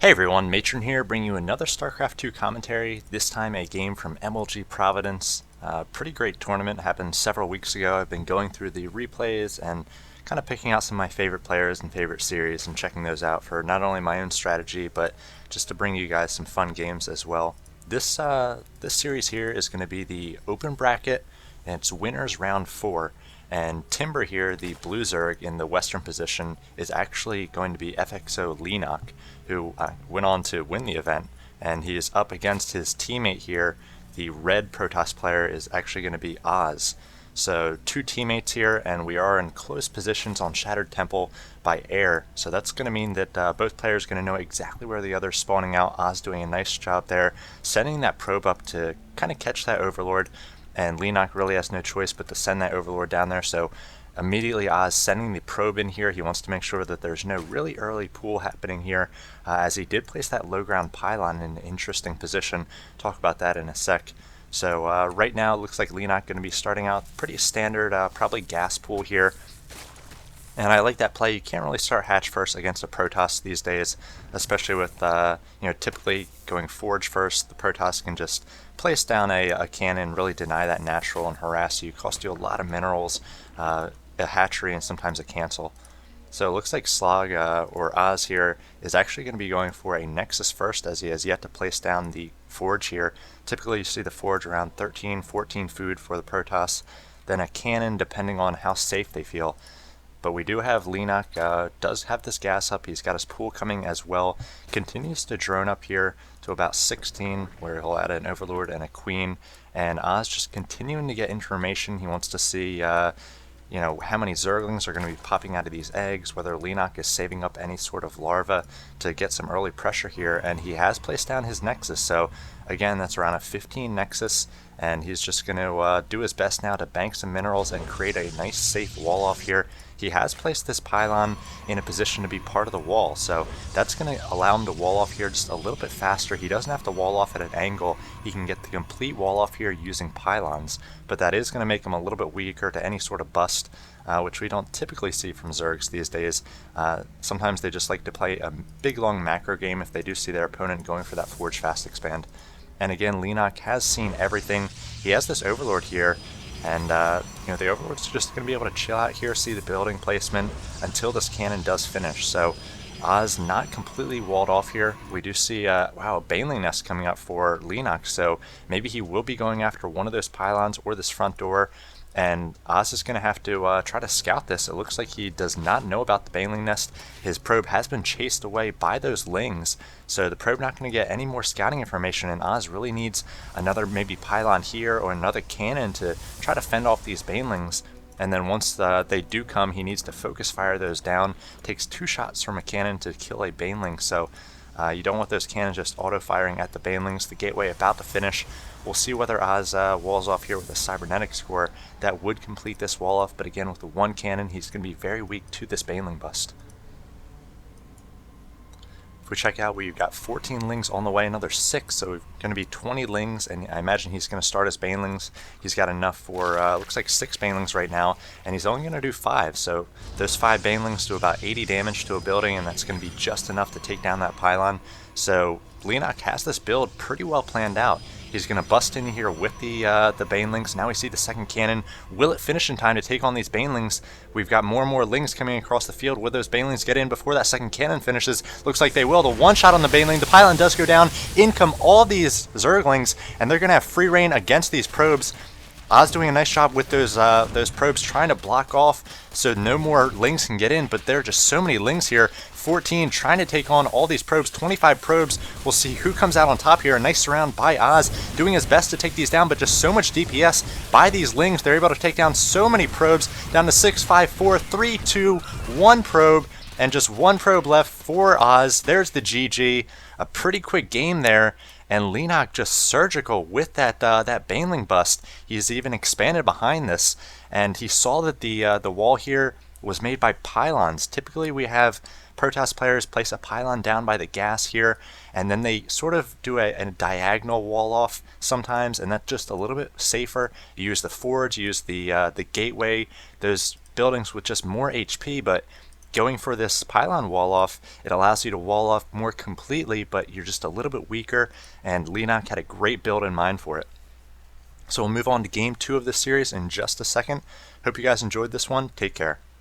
Hey everyone, Matron here, bringing you another StarCraft 2 commentary, this time a game from MLG Providence. Pretty great tournament, happened several weeks ago. I've been going through the replays and kind of picking out some of my favorite players and favorite series and checking those out for not only my own strategy, but just to bring you guys some fun games as well. This series here is going to be the open bracket, and it's winners round 4. And Timber here, the blue Zerg in the western position, is actually going to be FXO Leenock, who went on to win the event. And he is up against his teammate here. The red Protoss player is actually going to be Oz. So two teammates here, and we are in close positions on Shattered Temple by air. So that's going to mean that both players are going to know exactly where the other's spawning out. Oz doing a nice job there, sending that probe up to kind of catch that Overlord. And Leenock really has no choice but to send that Overlord down there, so immediately Oz sending the probe in here. He wants to make sure that there's no really early pool happening here, as he did place that low ground pylon in an interesting position. Talk about that in a sec. So right now it looks like Leenock going to be starting out pretty standard, probably gas pool here. And I like that play. You can't really start hatch first against a Protoss these days, especially with typically going forge first. The Protoss can just place down a cannon, really deny that natural and harass you, cost you a lot of minerals, a hatchery, and sometimes a cancel. So it looks like Slog or Oz here is actually going to be going for a Nexus first, as he has yet to place down the forge here. Typically you see the forge around 13, 14 food for the Protoss, then a cannon depending on how safe they feel. But we do have Leenock, does have this gas up. He's got his pool coming as well. Continues to drone up here to about 16, where he'll add an Overlord and a Queen. And Oz just continuing to get information. He wants to see, how many Zerglings are going to be popping out of these eggs, whether Leenock is saving up any sort of larva to get some early pressure here. And he has placed down his Nexus, so again, that's around a 15 Nexus. And he's just going to do his best now to bank some minerals and create a nice safe wall off here. He has placed this pylon in a position to be part of the wall, so that's going to allow him to wall off here just a little bit faster. He doesn't have to wall off at an angle. He can get the complete wall off here using pylons, but that is going to make him a little bit weaker to any sort of bust, which we don't typically see from Zergs these days. Sometimes they just like to play a big long macro game if they do see their opponent going for that Forge Fast Expand. And again, Leenock has seen everything. He has this Overlord here, and the Overlord's just going to be able to chill out here, see the building placement until this cannon does finish. So Oz not completely walled off here. We do see, a Baneling Nest coming up for Leenock, so maybe he will be going after one of those pylons or this front door. And Oz is going to have to try to scout this. It looks like he does not know about the Baneling Nest. His probe has been chased away by those lings, so the probe not going to get any more scouting information, and Oz really needs another maybe pylon here or another cannon to try to fend off these Banelings. And then once they do come, he needs to focus fire those down. Takes 2 shots from a cannon to kill a Baneling, so you don't want those cannons just auto-firing at the Banelings. The gateway about to finish. We'll see whether Oz walls off here with a cybernetic score. That would complete this wall off, but again, with the 1 cannon, he's going to be very weak to this Baneling bust. If we check out, we've got 14 lings on the way, another 6, so we're going to be 20 lings, and I imagine he's going to start his Banelings. He's got enough for, looks like 6 Banelings right now, and he's only going to do 5, so those 5 Banelings do about 80 damage to a building, and that's going to be just enough to take down that pylon. So Leenock has this build pretty well planned out. He's going to bust in here with the Banelings. Now we see the second cannon. Will it finish in time to take on these Banelings? We've got more and more lings coming across the field. Will those Banelings get in before that second cannon finishes? Looks like they will. The one shot on the Baneling. The pylon does go down. In come all these Zerglings, and they're going to have free reign against these probes. Oz doing a nice job with those probes, trying to block off so no more lings can get in, but there are just so many lings here. 14 trying to take on all these probes, 25 probes. We'll see who comes out on top here. A nice surround by Oz, doing his best to take these down, but just so much DPS by these lings. They're able to take down so many probes, down to 6, 5, 4, 3, 2, 1 probe, and just 1 probe left for Oz. There's the GG. A pretty quick game there. And Leenock just surgical with that Baneling bust. He's even expanded behind this, and he saw that the wall here was made by pylons. Typically we have Protoss players place a pylon down by the gas here, and then they sort of do a diagonal wall off sometimes, and that's just a little bit safer. You use the forge, you use the gateway, those buildings with just more HP, but going for this pylon wall off, it allows you to wall off more completely, but you're just a little bit weaker, and Leenock had a great build in mind for it. So we'll move on to game 2 of this series in just a second. Hope you guys enjoyed this one. Take care.